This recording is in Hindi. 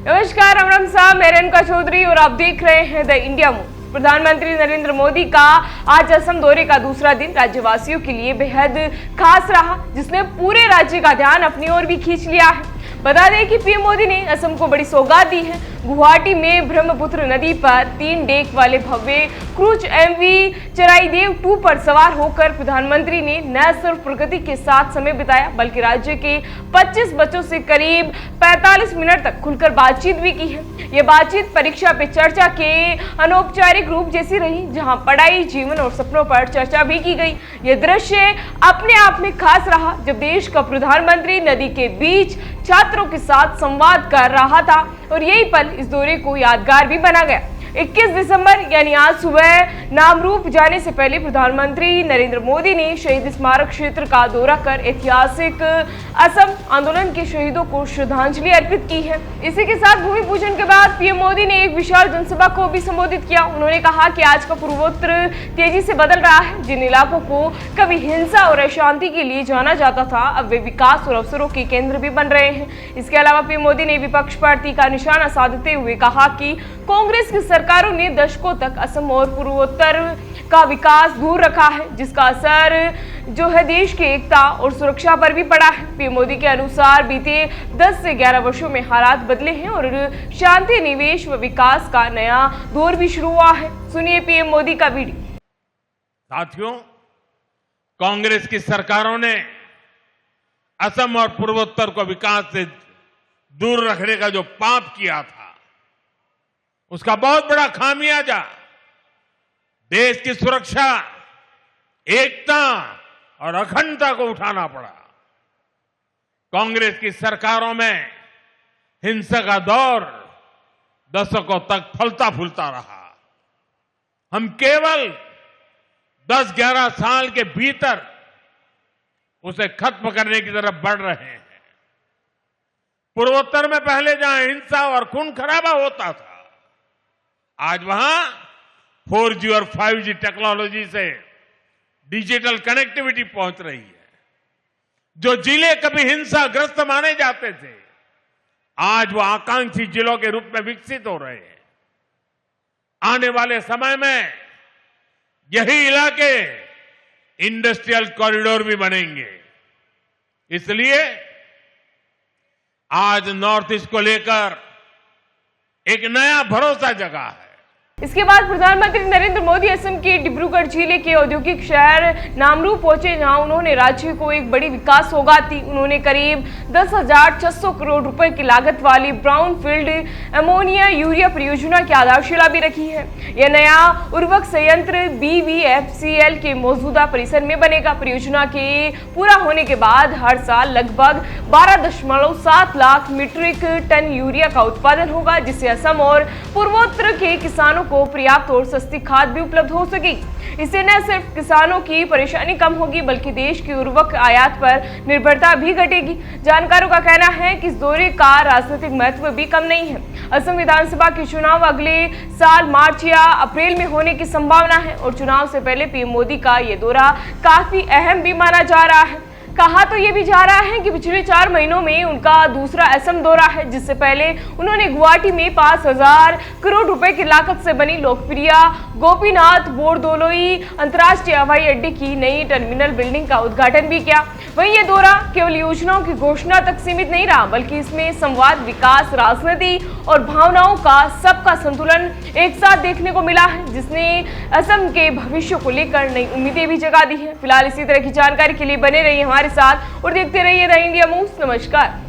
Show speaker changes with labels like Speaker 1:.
Speaker 1: नमस्कार, राम साहब, मैं रेणुका चौधरी और आप देख रहे हैं द इंडिया मूव। प्रधानमंत्री नरेंद्र मोदी का आज असम दौरे का दूसरा दिन राज्यवासियों के लिए बेहद खास रहा, जिसने पूरे राज्य का ध्यान अपनी ओर भी खींच लिया है। बता दें कि पीएम मोदी ने असम को बड़ी सौगात दी है। गुवाहाटी में ब्रह्मपुत्र नदी पर 3 डेक वाले भव्य क्रूज एमवी चराईदेव 2 पर सवार होकर प्रधानमंत्री ने न सिर्फ प्रकृति के साथ समय बिताया, बल्कि राज्य के 25 बच्चों से करीब 45 मिनट तक खुलकर बातचीत भी की है। ये बातचीत परीक्षा पे चर्चा के अनौपचारिक रूप जैसी रही, जहां पढ़ाई, जीवन और सपनों पर चर्चा भी की गई। ये दृश्य अपने आप में खास रहा, जब देश का प्रधानमंत्री नदी के बीच छात्रों के साथ संवाद कर रहा था और यही पल इस दौरे को यादगार भी बना गया। 21 दिसंबर यानी आज सुबह नामरूप जाने से पहले प्रधानमंत्री नरेंद्र मोदी ने शहीद स्मारक क्षेत्र का दौरा कर ऐतिहासिक असम आंदोलन के शहीदों को श्रद्धांजलि अर्पित की है। इसी के साथ भूमि पूजन के बाद पीएम मोदी ने एक विशाल जनसभा को भी संबोधित किया। उन्होंने कहा कि आज का पूर्वोत्तर तेजी से बदल रहा है। जिन इलाकों को कभी हिंसा और अशांति के लिए जाना जाता था, अब वे विकास और अवसरों के केंद्र भी बन रहे हैं। इसके अलावा पीएम मोदी ने विपक्ष पर तीखा निशाना साधते हुए कहा कि कांग्रेस की सरकारों ने दशकों तक असम और पूर्वोत्तर का विकास दूर रखा है, जिसका असर जो है देश की एकता और सुरक्षा पर भी पड़ा है। पीएम मोदी के अनुसार बीते 10 से 11 वर्षों में हालात बदले हैं और शांति, निवेश व विकास का नया दौर भी शुरू हुआ है। सुनिए पीएम मोदी का वीडियो।
Speaker 2: साथियों, कांग्रेस की सरकारों ने असम और पूर्वोत्तर को विकास से दूर रखने का जो पाप किया था, उसका बहुत बड़ा खामियाजा देश की सुरक्षा, एकता और अखंडता को उठाना पड़ा। कांग्रेस की सरकारों में हिंसा का दौर दशकों तक फलता फूलता रहा। हम केवल 10-11 साल के भीतर उसे खत्म करने की तरफ बढ़ रहे हैं। पूर्वोत्तर में पहले जहां हिंसा और खून खराबा होता था, आज वहां 4G और 5G टेक्नोलॉजी से डिजिटल कनेक्टिविटी पहुंच रही है। जो जिले कभी हिंसाग्रस्त माने जाते थे, आज वो आकांक्षी जिलों के रूप में विकसित हो रहे हैं। आने वाले समय में यही इलाके इंडस्ट्रियल कॉरिडोर भी बनेंगे। इसलिए आज नॉर्थ ईस्ट को लेकर एक नया भरोसा जगा है।
Speaker 1: इसके बाद प्रधानमंत्री नरेंद्र मोदी असम के डिब्रूगढ़ जिले के औद्योगिक शहर नामरूप पहुंचे, जहां उन्होंने राज्य को एक बड़ी विकास सौगात दी। उन्होंने करीब 10,600 करोड़ रुपए की लागत वाली ब्राउनफील्ड अमोनिया यूरिया परियोजना की आधारशिला भी रखी है। यह नया उर्वरक संयंत्र BVFCL के मौजूदा परिसर में बनेगा। परियोजना के पूरा होने के बाद हर साल लगभग 12.7 लाख मीट्रिक टन यूरिया का उत्पादन होगा, जिससे असम और पूर्वोत्तर के किसानों को पर्याप्त और सस्ती खाद भी उपलब्ध हो सकेगी। इससे न सिर्फ किसानों की परेशानी कम होगी, बल्कि देश की उर्वरक आयात पर निर्भरता भी घटेगी। जानकारों का कहना है कि इस दौरे का राजनीतिक महत्व भी कम नहीं है। असम विधानसभा के चुनाव अगले साल मार्च या अप्रैल में होने की संभावना है और चुनाव से पहले पीएम मोदी का ये दौरा काफी अहम भी माना जा रहा है। कहा तो ये भी जा रहा है कि पिछले 4 महीनों में उनका दूसरा असम दौरा है, जिससे पहले उन्होंने गुवाहाटी में 5,000 करोड़ रुपए की लागत से बनी लोकप्रिय गोपीनाथ बोरदोलोई अंतर्राष्ट्रीय हवाई अड्डे की नई टर्मिनल बिल्डिंग का उद्घाटन भी किया। वहीं ये दौरा केवल योजनाओं की घोषणा तक सीमित नहीं रहा, बल्कि इसमें संवाद, विकास, राजनीति और भावनाओं का सबका संतुलन एक साथ देखने को मिला है, जिसने असम के भविष्य को लेकर नई उम्मीदें भी जगा दी है। फिलहाल इसी तरह की जानकारी के लिए बने रहिए हमारे साथ और देखते रहिए द इंडिया मूव्स। नमस्कार।